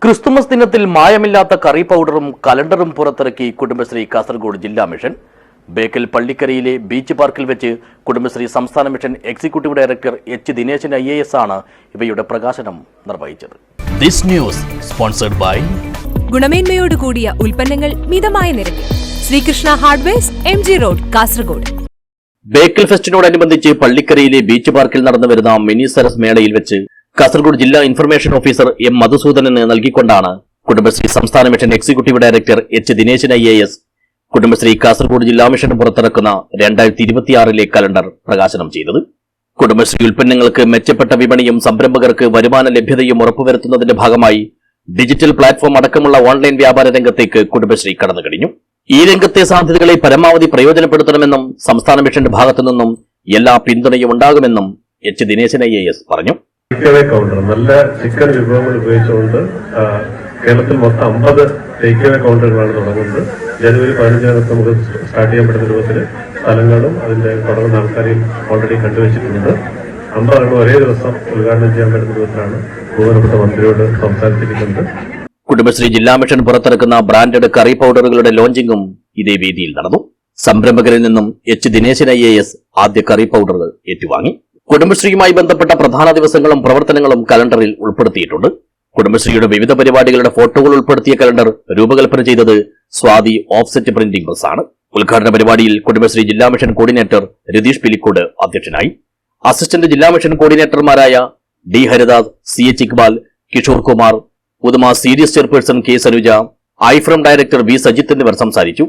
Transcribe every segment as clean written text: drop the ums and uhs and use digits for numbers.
Christmas ദിനത്തിൽ മായമില്ലാത്ത കറി പൗഡറും കലണ്ടറും പുറത്തിറക്കി കുടുംബശ്രീ കാസർഗോഡ് ജില്ലാ മിഷൻ. ബേക്കൽ പള്ളിക്കരയിലെ ബീച്ച് പാർക്കിൽ വെച്ച് കുടുംബശ്രീ സംസ്ഥാന mission executive director H Dineshan IAS ആണ് ഇവയുടെ പ്രകാശനം നിർവഹിച്ചത്. ദിസ് ന്യൂസ് സ്പോൺസർഡ് ബൈ ഗുണമേന്മയോട് കൂടിയ ഉൽപ്പന്നങ്ങൾ മിതമായ നിരക്കിൽ Sreekrishna hardwares MG road Kasaragod. Bekal ഫെസ്റ്റിനോടനുബന്ധിച്ച് പള്ളിക്കരയിലെ ബീച്ച് പാർക്കിൽ നടന്നുവരുന്ന മിനി സരസ് മേളയിൽ വെച്ച് കാസർഗോഡ് ജില്ലാ ഇൻഫർമേഷൻ ഓഫീസർ M മധുസൂദനന് നൽകിക്കൊണ്ടാണ് കുടുംബശ്രീ സംസ്ഥാന mission executive director H Dineshan IAS Kudumbashree Kasaragod ജില്ലാ മിഷൻ പുറത്തിറക്കുന്ന 2026 കലണ്ടർ പ്രകാശനം ചെയ്തത്. കുടുംബശ്രീ ഉൽപ്പന്നങ്ങൾക്ക് മെച്ചപ്പെട്ട വിപണിയും സംരംഭകർക്ക് വരുമാന ലഭ്യതയും ഉറപ്പുവരുത്തുന്നതിന്റെ ഭാഗമായി ഡിജിറ്റൽ പ്ലാറ്റ്ഫോം അടക്കമുള്ള ഓൺലൈൻ വ്യാപാര രംഗത്തേക്ക് കുടുംബശ്രീ കടന്നുകഴിഞ്ഞു. ഈ രംഗത്തെ സാധ്യതകളെ പരമാവധി പ്രയോജനപ്പെടുത്തണമെന്നും സംസ്ഥാന മിഷന്റെ ഭാഗത്തുനിന്നും എല്ലാ പിന്തുണയും ഉണ്ടാകുമെന്നും എച്ച് ദിനേശൻ IAS പറഞ്ഞു. കൗണ്ടർ നല്ല ചിക്കൻ വിഭവങ്ങൾ ഉപയോഗിച്ചുകൊണ്ട് കേരളത്തിൽ മൊത്തം 50 ടേക്ക് അവേ കൗണ്ടറുകളാണ് തുടങ്ങുന്നത്. ജനുവരി 15 നമുക്ക് സ്റ്റാർട്ട് ചെയ്യാൻ പറ്റുന്ന രൂപത്തിൽ സ്ഥലങ്ങളും അതിന്റെ തുടങ്ങുന്ന ആൾക്കാരെയും ഓൾറെഡി കണ്ടുവച്ചിട്ടുണ്ട്. 50 ഒരേ ദിവസം ഉദ്ഘാടനം ചെയ്യാൻ പറ്റുന്ന രൂപത്തിലാണ് ബഹുമാനപ്പെട്ട മന്ത്രിയോട് സംസാരിച്ചിരിക്കുന്നത്. കുടുംബശ്രീ ജില്ലാ മിഷൻ പുറത്തിറക്കുന്ന ബ്രാൻഡഡ് കറി പൗഡറുകളുടെ ലോഞ്ചിങ്ങും ഇതേ വേദിയിൽ നടന്നു. സംരംഭകരിൽ നിന്നും എച്ച് ദിനേശൻ IAS ആദ്യ കറി പൗഡർ ഏറ്റുവാങ്ങി. കുടുംബശ്രീയുമായി ബന്ധപ്പെട്ട പ്രധാന ദിവസങ്ങളും പ്രവർത്തനങ്ങളും കലണ്ടറിൽ ഉൾപ്പെടുത്തിയിട്ടുണ്ട്. കുടുംബശ്രീയുടെ വിവിധ പരിപാടികളുടെ ഫോട്ടോകൾ ഉൾപ്പെടുത്തിയ കലണ്ടർ രൂപകൽപ്പന ചെയ്തത് സ്വാതി ഓഫ്സെറ്റ് പ്രിന്റിംഗ് പ്രസ് ആണ്. ഉദ്ഘാടന പരിപാടിയിൽ കുടുംബശ്രീ ജില്ലാ മിഷൻ കോർഡിനേറ്റർ രതീഷ് പിലിക്കോട് അധ്യക്ഷനായി. അസിസ്റ്റന്റ് ജില്ലാ മിഷൻ കോർഡിനേറ്റർമാരായ D ഹരിദാസ്, CH ഇക്ബാൽ, കിഷോർ കുമാർ, ഉദമ സീരിയസ് ചെയർപേഴ്സൺ K സനുജ, ഐഫ്രം ഡയറക്ടർ V സജിത്ത് എന്നിവർ സംസാരിച്ചു.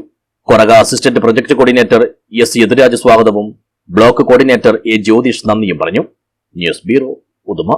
Koraga assistant project coordinator S Yaduraj സ്വാഗതവും ബ്ലോക്ക് കോർഡിനേറ്റർ A ജ്യോതിഷ് നന്ദിയും പറഞ്ഞു. News bureau, Uduma.